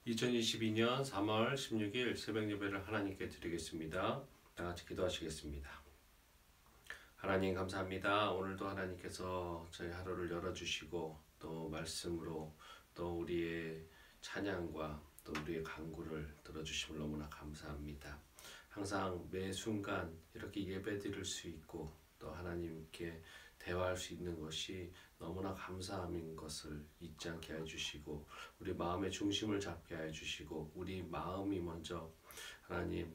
2022년 3월 16일 새벽 예배를 하나님께 드리겠습니다. 다 같이 기도하시겠습니다. 하나님 감사합니다. 오늘도 하나님께서 저희 하루를 열어주시고 또 말씀으로 또 우리의 찬양과 또 우리의 간구를 들어주심을 너무나 감사합니다. 항상 매 순간 이렇게 예배 드릴 수 있고 또 하나님께 대화할 수 있는 것이 너무나 감사함인 것을 잊지 않게 해주시고 우리 마음의 중심을 잡게 해주시고 우리 마음이 먼저 하나님을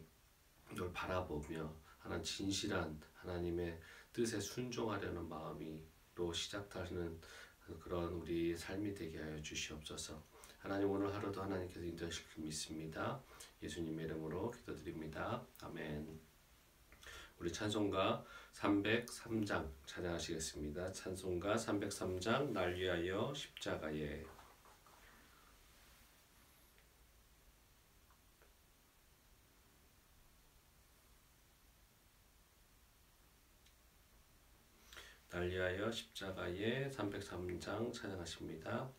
바라보며 하나님 진실한 하나님의 뜻에 순종하려는 마음으로 시작하는 그런 우리 삶이 되게 하여 주시옵소서. 하나님 오늘 하루도 하나님께서 인도하실 줄 믿습니다. 예수님의 이름으로 기도드립니다. 아멘. 우리 찬송가 303장 찬양하시겠습니다. 찬송가 303장 날 위하여 십자가에. 날 위하여 십자가에 303장 찬양하십니다.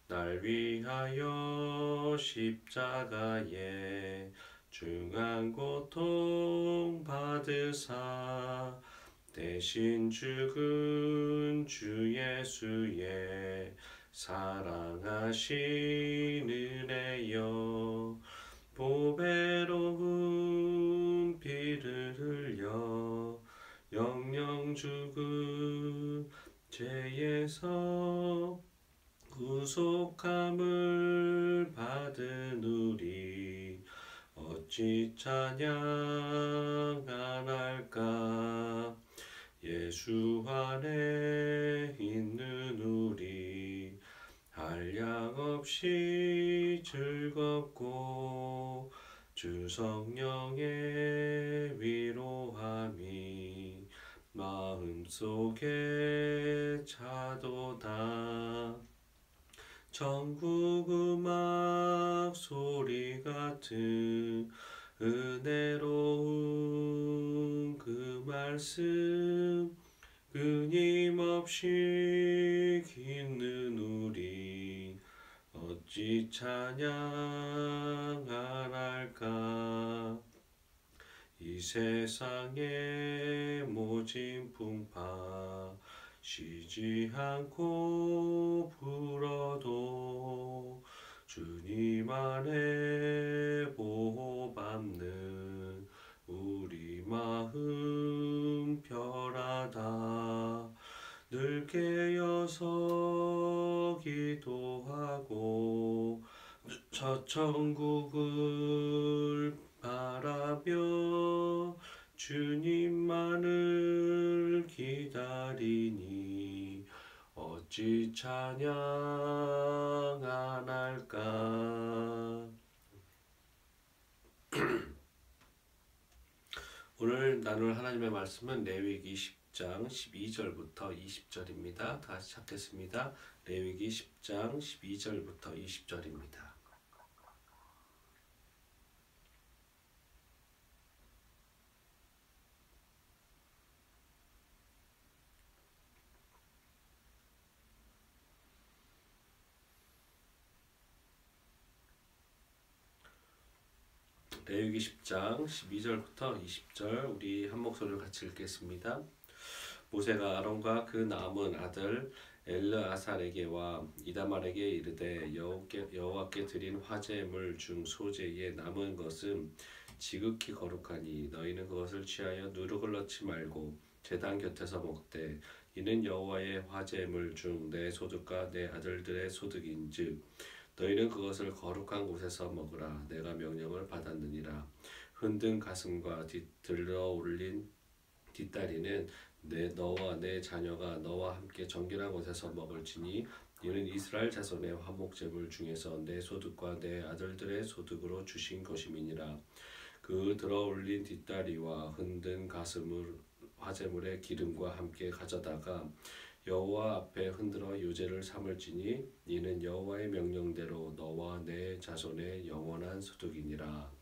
날 위하여 십자가에 중한 고통 받으사 대신 죽은 주 예수의 사랑하신 은혜여 보배로운 피를 흘려 영영 죽은 죄에서 구속함을 받은 우리 어찌 찬양 안 할까. 예수 안에 있는 우리 한량없이 즐겁고 주 성령의 위로함이 마음속에 차도다. 천국 음악 소리 같은 은혜로운 그 말씀 끊임없이 듣는 우리 어찌 찬양 안 할까. 이 세상의 모진 풍파 쉬지 않고 불어도 주님 안에 보호받는 우리 마음 편하다. 늘 깨어서 기도하고 저 천국을 바라며 주님만을 기다리니 어찌 찬양 안 할까. 오늘 나눌 하나님의 말씀은 레위기 10장 12절부터 20절입니다. 다시 찾겠습니다. 레위기 10장 12절부터 20절입니다. 레위기 10장 12절부터 20절 우리 한 목소리로 같이 읽겠습니다. 모세가 아론과 그 남은 아들 엘르아살에게와 이다말에게 이르되 여호와께 드린 화제물 중 소재에 남은 것은 지극히 거룩하니 너희는 그것을 취하여 누룩을 넣지 말고 제단 곁에서 먹되 이는 여호와의 화제물 중 내 소득과 내 아들들의 소득인즉 너희는 그것을 거룩한 곳에서 먹으라. 내가 명령을 받았느니라. 흔든 가슴과 들러 올린 뒷다리는 너와 내 자녀가 너와 함께 정결한 곳에서 먹을지니 이는 이스라엘 자손의 화목제물 중에서 내 소득과 내 아들들의 소득으로 주신 것임이니라. 그 들어 올린 뒷다리와 흔든 가슴을 화제물의 기름과 함께 가져다가 여호와 앞에 흔들어 유제를 삼을지니 이는 여호와의 명령대로 너와 내 자손의 영원한 소득이니라.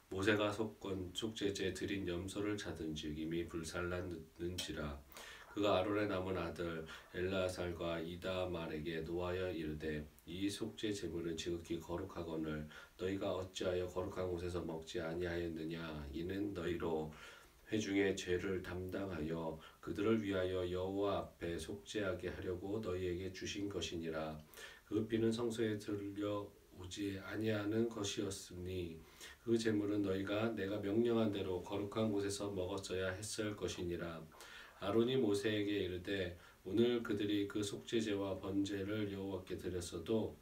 모세가 속건 속죄제 드린 염소를 잡은즉 이미 불살랐는지라. 그가 아론의 남은 아들 엘르아살과 이다말에게 노하여 이르되 이 속죄 제물은 지극히 거룩하거늘 너희가 어찌하여 거룩한 곳에서 먹지 아니하였느냐 이는 너희로 회중의 죄를 담당하여 그들을 위하여 여호와 앞에 속죄하게 하려고 너희에게 주신 것이니라. 그 피는 성소에 들려오지 아니하는 것이었으니 그 제물은 너희가 내가 명령한 대로 거룩한 곳에서 먹었어야 했을 것이니라. 아론이 모세에게 이르되 오늘 그들이 그 속죄제와 번제를 여호와께 드렸어도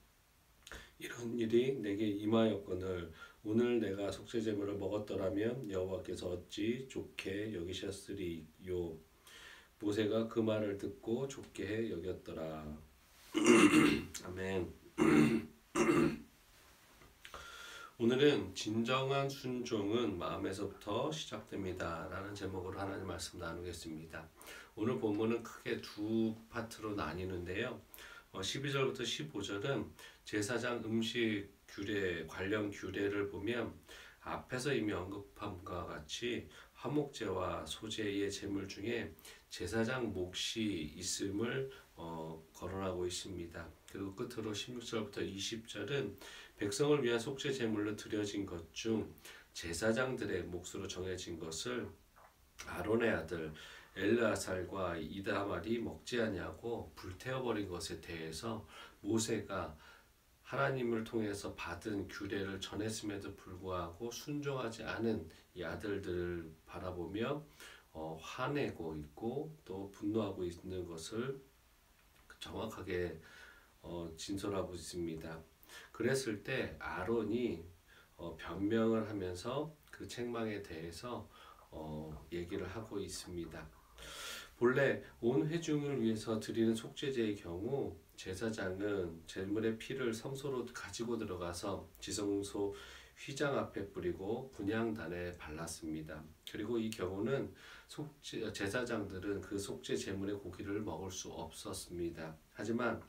이런 일이 내게 임하였거늘 오늘 내가 속죄제물을 먹었더라면 여호와께서 어찌 좋게 여기셨으리요. 모세가 그 말을 듣고 좋게 여겼더라. 아멘. 오늘은 진정한 순종은 마음에서부터 시작됩니다 라는 제목으로 하나님 말씀 나누겠습니다. 오늘 본문은 크게 두 파트로 나뉘는데요. 12절부터 15절은 제사장 음식 규례 관련 규례를 보면 앞에서 이미 언급함과 같이 화목제와 소제의 제물 중에 제사장 몫이 있음을 거론하고 있습니다. 그리고 끝으로 16절부터 20절은 백성을 위한 속죄 제물로 드려진 것 중 제사장들의 몫으로 정해진 것을 아론의 아들 엘르아살과 이다말이 먹지 아니하고 불태워버린 것에 대해서 모세가 하나님을 통해서 받은 규례를 전했음에도 불구하고 순종하지 않은 이 아들들을 바라보며 화내고 있고 또 분노하고 있는 것을 정확하게 진술하고 있습니다. 그랬을 때 아론이 변명을 하면서 그 책망에 대해서 얘기를 하고 있습니다. 본래 온 회중을 위해서 드리는 속죄제의 경우 제사장은 제물의 피를 성소로 가지고 들어가서 지성소 휘장 앞에 뿌리고 분향단에 발랐습니다. 그리고 이 경우는 제사장들은 그 속죄 제물의 고기를 먹을 수 없었습니다. 하지만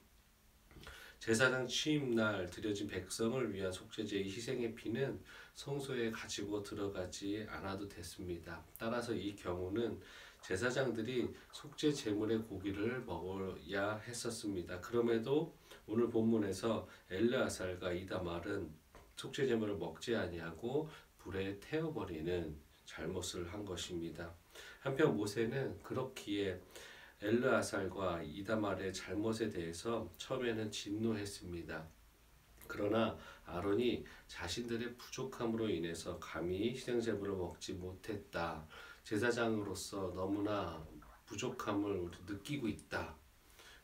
제사장 취임날 드려진 백성을 위한 속죄제의 희생의 피는 성소에 가지고 들어가지 않아도 됐습니다. 따라서 이 경우는 제사장들이 속죄 제물의 고기를 먹어야 했었습니다. 그럼에도 오늘 본문에서 엘르아살과 이다말은 속죄 제물을 먹지 아니하고 불에 태워버리는 잘못을 한 것입니다. 한편 모세는 그렇기에 엘르아살과 이다말의 잘못에 대해서 처음에는 진노했습니다. 그러나 아론이 자신들의 부족함으로 인해서 감히 희생제물을 먹지 못했다. 제사장으로서 너무나 부족함을 느끼고 있다.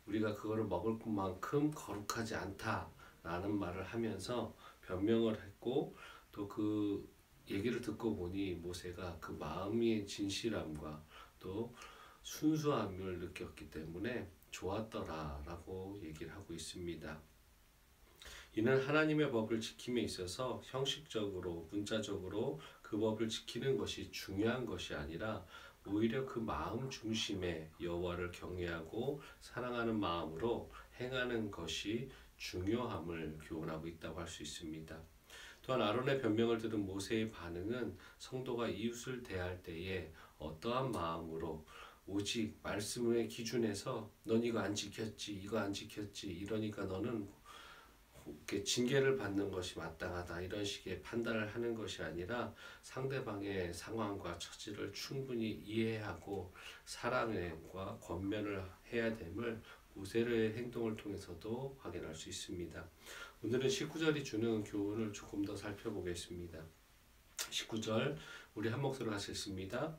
우리가 그거를 먹을 만큼 거룩하지 않다라는 말을 하면서 변명을 했고 또 그 얘기를 듣고 보니 모세가 그 마음의 진실함과 또 순수함을 느꼈기 때문에 좋았더라라고 얘기를 하고 있습니다. 이는 하나님의 법을 지킴에 있어서 형식적으로 문자적으로 그 법을 지키는 것이 중요한 것이 아니라 오히려 그 마음 중심에 여호와를 경외하고 사랑하는 마음으로 행하는 것이 중요함을 교훈하고 있다고 할 수 있습니다. 또한 아론의 변명을 들은 모세의 반응은 성도가 이웃을 대할 때에 어떠한 마음으로 오직 말씀의 기준에서 넌 이거 안 지켰지 이거 안 지켰지 이러니까 너는 이렇게 징계를 받는 것이 마땅하다 이런 식의 판단을 하는 것이 아니라 상대방의 상황과 처지를 충분히 이해하고 사랑과 권면을 해야 됨을 모세의 행동을 통해서도 확인할 수 있습니다. 오늘은 19절이 주는 교훈을 조금 더 살펴보겠습니다. 19절 우리 한 목소리로 하셨습니다.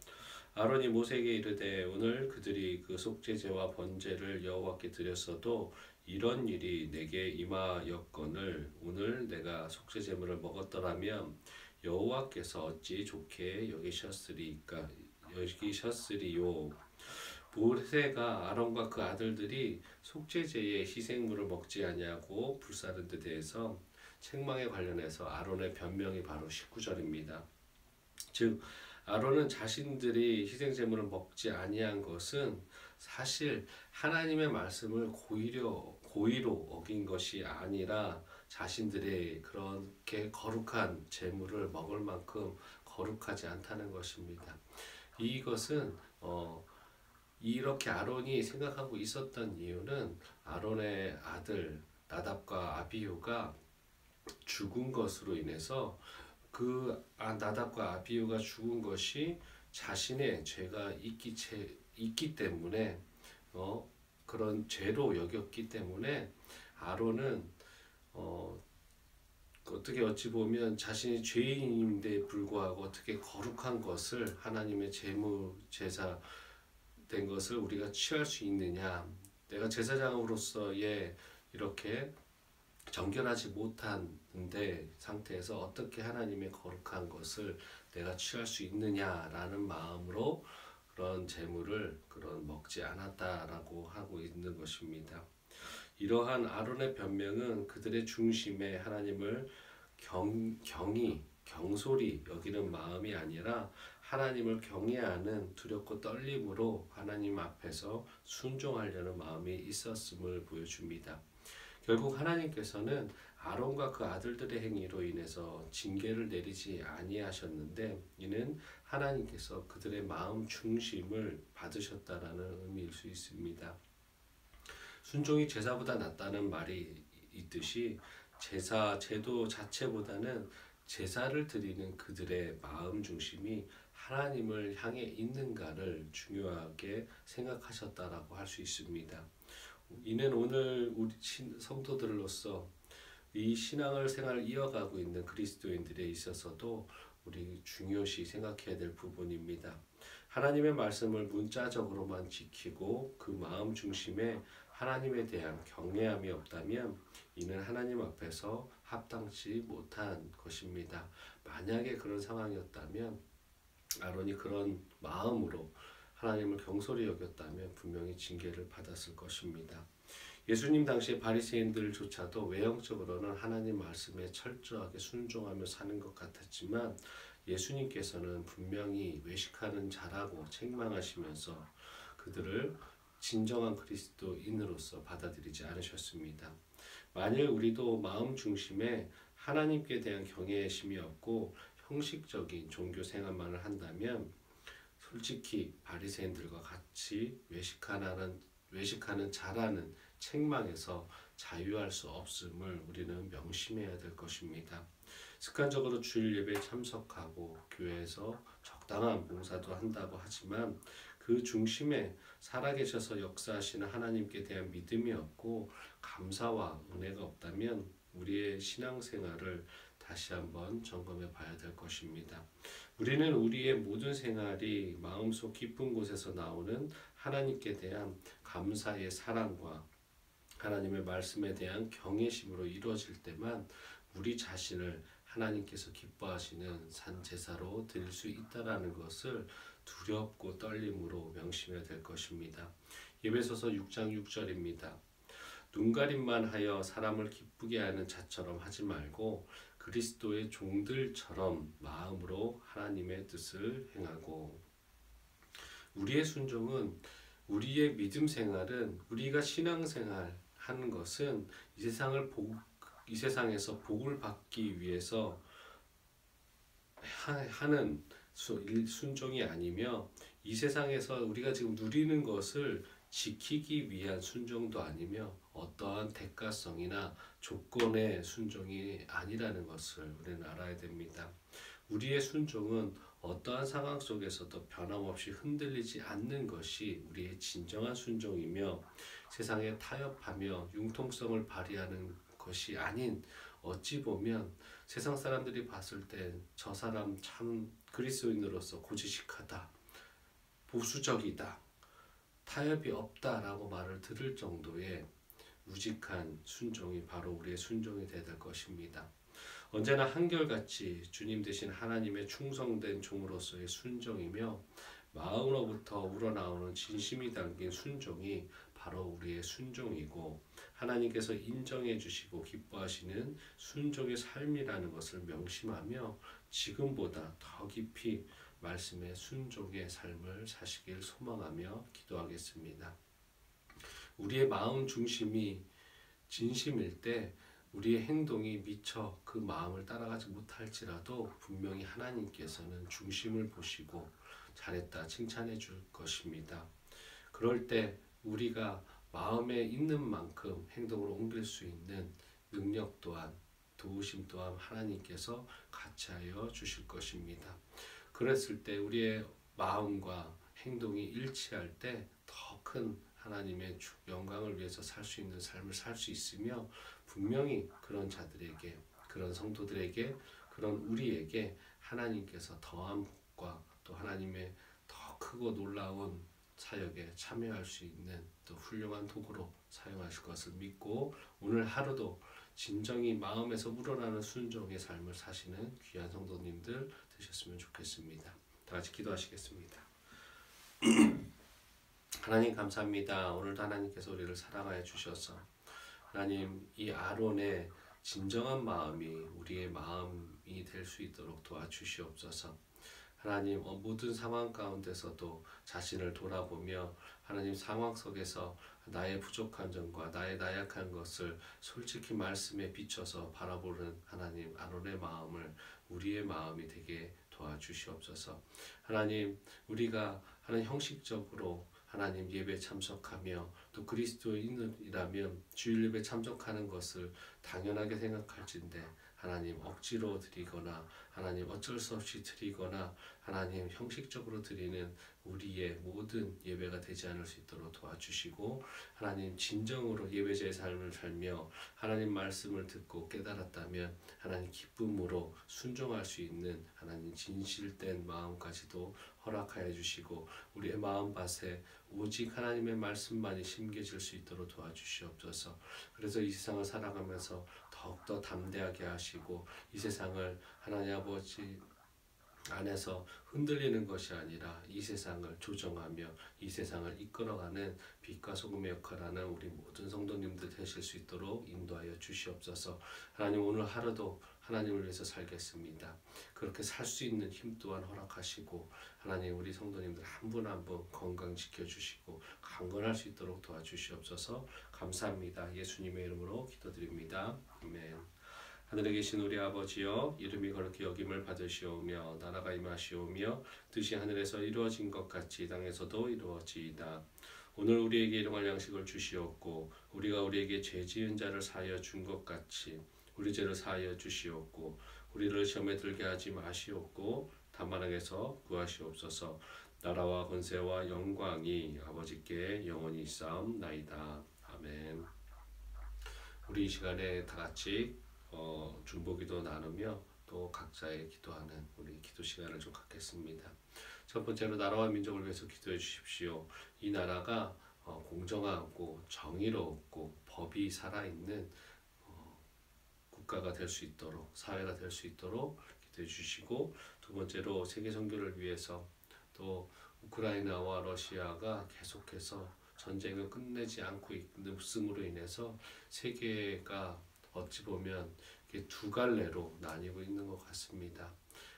아론이 모세에게 이르되 오늘 그들이 그 속죄제와 번제를 여호와께 드렸어도 이런 일이 내게 임하였거늘 오늘 내가 속죄제물을 먹었더라면 여호와께서 어찌 좋게 여기셨으리요. 모세가 아론과 그 아들들이 속죄제의 희생물을 먹지 아니하고 불사른 데 대해서 책망에 관련해서 아론의 변명이 바로 19절입니다. 즉 아론은 자신들이 희생제물을 먹지 아니한 것은 사실 하나님의 말씀을 고의로 어긴 것이 아니라 자신들의 그렇게 거룩한 제물을 먹을 만큼 거룩하지 않다는 것입니다. 이것은 이렇게 아론이 생각하고 있었던 이유는 아론의 아들 나답과 아비후가 죽은 것으로 인해서 나답과 아비후가 죽은 것이 자신의 죄가 있기 때문에 그런 죄로 여겼기 때문에 아론은 어떻게 어찌 보면 자신이 죄인인데 불구하고 어떻게 거룩한 것을 하나님의 제사 된 것을 우리가 취할 수 있느냐, 내가 제사장으로서의 이렇게 정결하지 못한데 상태에서 어떻게 하나님의 거룩한 것을 내가 취할 수 있느냐라는 마음으로 그런 제물을 먹지 않았다라고 하고 있는 것입니다. 이러한 아론의 변명은 그들의 중심에 하나님을 경솔히 여기는 마음이 아니라 하나님을 경외하는 두렵고 떨림으로 하나님 앞에서 순종하려는 마음이 있었음을 보여줍니다. 결국 하나님께서는 아론과 그 아들들의 행위로 인해서 징계를 내리지 아니하셨는데 이는 하나님께서 그들의 마음 중심을 받으셨다라는 의미일 수 있습니다. 순종이 제사보다 낫다는 말이 있듯이 제도 자체보다는 제사를 드리는 그들의 마음 중심이 하나님을 향해 있는가를 중요하게 생각하셨다라고 할 수 있습니다. 이는 오늘 우리 성도들로서 이 신앙을 생활을 이어가고 있는 그리스도인들에 있어서도 우리 중요시 생각해야 될 부분입니다. 하나님의 말씀을 문자적으로만 지키고 그 마음 중심에 하나님에 대한 경외함이 없다면 이는 하나님 앞에서 합당치 못한 것입니다. 만약에 그런 상황이었다면 아론이 그런 마음으로 하나님을 경솔히 여겼다면 분명히 징계를 받았을 것입니다. 예수님 당시의 바리새인들조차도 외형적으로는 하나님 말씀에 철저하게 순종하며 사는 것 같았지만 예수님께서는 분명히 외식하는 자라고 책망하시면서 그들을 진정한 그리스도인으로서 받아들이지 않으셨습니다. 만일 우리도 마음 중심에 하나님께 대한 경외심이 없고 형식적인 종교 생활만을 한다면 솔직히 바리새인들과 같이 외식하는 자라는 책망에서 자유할 수 없음을 우리는 명심해야 될 것입니다. 습관적으로 주일 예배에 참석하고 교회에서 적당한 봉사도 한다고 하지만 그 중심에 살아계셔서 역사하시는 하나님께 대한 믿음이 없고 감사와 은혜가 없다면 우리의 신앙생활을 다시 한번 점검해 봐야 될 것입니다. 우리는 우리의 모든 생활이 마음속 깊은 곳에서 나오는 하나님께 대한 감사의 사랑과 하나님의 말씀에 대한 경외심으로 이루어질 때만 우리 자신을 하나님께서 기뻐하시는 산제사로 드릴 수 있다라는 것을 두렵고 떨림으로 명심해야 될 것입니다. 예배소서 6장 6절입니다. 눈가림만 하여 사람을 기쁘게 하는 자처럼 하지 말고 그리스도의 종들처럼 마음으로 하나님의 뜻을 행하고. 우리의 순종은 우리의 믿음 생활은 우리가 신앙생활 하는 것은 이 세상에서 복을 받기 위해서 하는 순종이 아니며 이 세상에서 우리가 지금 누리는 것을 지키기 위한 순종도 아니며 어떠한 대가성이나 조건의 순종이 아니라는 것을 우리는 알아야 됩니다. 우리의 순종은 어떠한 상황 속에서도 변함없이 흔들리지 않는 것이 우리의 진정한 순종이며 세상에 타협하며 융통성을 발휘하는 것이 아닌 어찌 보면 세상 사람들이 봤을 때 저 사람 참 그리스도인으로서 고지식하다, 보수적이다, 타협이 없다라고 말을 들을 정도의 우직한 순종이 바로 우리의 순종이 되어야 될 것입니다. 언제나 한결같이 주님 대신 하나님의 충성된 종으로서의 순종이며 마음으로부터 우러나오는 진심이 담긴 순종이 바로 우리의 순종이고 하나님께서 인정해 주시고 기뻐하시는 순종의 삶이라는 것을 명심하며 지금보다 더 깊이 말씀의 순종의 삶을 사시길 소망하며 기도하겠습니다. 우리의 마음 중심이 진심일 때 우리의 행동이 미처 그 마음을 따라가지 못할지라도 분명히 하나님께서는 중심을 보시고 잘했다 칭찬해 줄 것입니다. 그럴 때 우리가 마음에 있는 만큼 행동으로 옮길 수 있는 능력 또한 도우심 또한 하나님께서 같이 하여 주실 것입니다. 그랬을 때 우리의 마음과 행동이 일치할 때 더 큰 하나님의 영광을 위해서 살 수 있는 삶을 살 수 있으며 분명히 그런 자들에게 그런 성도들에게 그런 우리에게 하나님께서 더한 복과 또 하나님의 더 크고 놀라운 사역에 참여할 수 있는 또 훌륭한 도구로 사용하실 것을 믿고 오늘 하루도 진정이 마음에서 우러나는 순종의 삶을 사시는 귀한 성도님들 되셨으면 좋겠습니다. 다 같이 기도하시겠습니다. 하나님 감사합니다. 오늘도 하나님께서 우리를 사랑하여 주셔서 하나님 이 아론의 진정한 마음이 우리의 마음이 될 수 있도록 도와주시옵소서. 하나님 모든 상황 가운데서도 자신을 돌아보며 하나님 상황 속에서 나의 부족한 점과 나의 나약한 것을 솔직히 말씀에 비춰서 바라보는 하나님 아론의 마음을 우리의 마음이 되게 도와주시옵소서. 하나님 우리가 하나님 형식적으로 하나님 예배 참석하며 또 그리스도인이라면 주일 예배 참석하는 것을 당연하게 생각할진데 하나님 억지로 드리거나 하나님 어쩔 수 없이 드리거나 하나님 형식적으로 드리는 우리의 모든 예배가 되지 않을 수 있도록 도와주시고 하나님 진정으로 예배자의 삶을 살며 하나님 말씀을 듣고 깨달았다면 하나님 기쁨으로 순종할 수 있는 하나님 진실된 마음까지도 허락하여 주시고 우리의 마음밭에 오직 하나님의 말씀만이 심겨질 수 있도록 도와주시옵소서. 그래서 이 세상을 살아가면서 더욱더 담대하게 하시고 이 세상을 하나님 아버지 안에서 흔들리는 것이 아니라 이 세상을 조정하며 이 세상을 이끌어가는 빛과 소금의 역할하는 우리 모든 성도님들 되실 수 있도록 인도하여 주시옵소서. 하나님 오늘 하루도 하나님을 위해서 살겠습니다. 그렇게 살 수 있는 힘 또한 허락하시고 하나님 우리 성도님들 한 분 한 분 건강 지켜주시고 강건할 수 있도록 도와주시옵소서. 감사합니다. 예수님의 이름으로 기도드립니다. 아멘. 하늘에 계신 우리 아버지여 이름이 거룩히 여김을 받으시오며 나라가 임하시오며 뜻이 하늘에서 이루어진 것 같이 땅에서도 이루어지이다. 오늘 우리에게 일용할 양식을 주시옵고 우리가 우리에게 죄 지은 자를 사하여 준 것 같이 우리 죄를 사하여 주시옵고 우리를 시험에 들게 하지 마시옵고 다만 악에서 구하시옵소서. 나라와 권세와 영광이 아버지께 영원히 있사옵나이다. 아멘. 우리 이 시간에 다 같이 중보기도 나누며 또 각자의 기도하는 우리 기도 시간을 좀 갖겠습니다. 첫 번째로 나라와 민족을 위해서 기도해 주십시오. 이 나라가 공정하고 정의롭고 법이 살아있는 국가가 될 수 있도록 사회가 될 수 있도록 기도해 주시고 두 번째로 세계 선교를 위해서 또 우크라이나와 러시아가 계속해서 전쟁을 끝내지 않고 있음으로 인해서 세계가 어찌 보면 두 갈래로 나뉘고 있는 것 같습니다.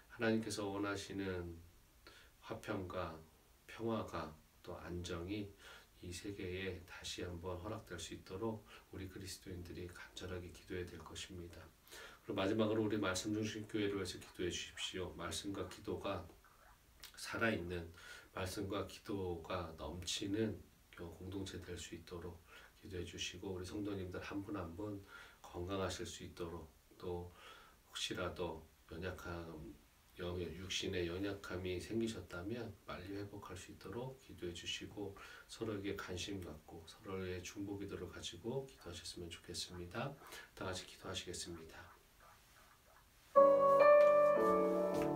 하나님께서 원하시는 화평과 평화가 또 안정이 이 세계에 다시 한번 허락될 수 있도록 우리 그리스도인들이 간절하게 기도해야 될 것입니다. 그리고 마지막으로 우리 말씀 중심 교회를 위해서 기도해 주십시오. 말씀과 기도가 살아있는 말씀과 기도가 넘치는 공동체 될 수 있도록 기도해 주시고 우리 성도님들 한 분 한 분 건강하실 수 있도록 또 혹시라도 육신의 연약함이 생기셨다면 빨리 회복할 수 있도록 기도해 주시고 서로에게 관심 갖고 서로의 중보 기도를 가지고 기도하셨으면 좋겠습니다. 다 같이 기도하시겠습니다.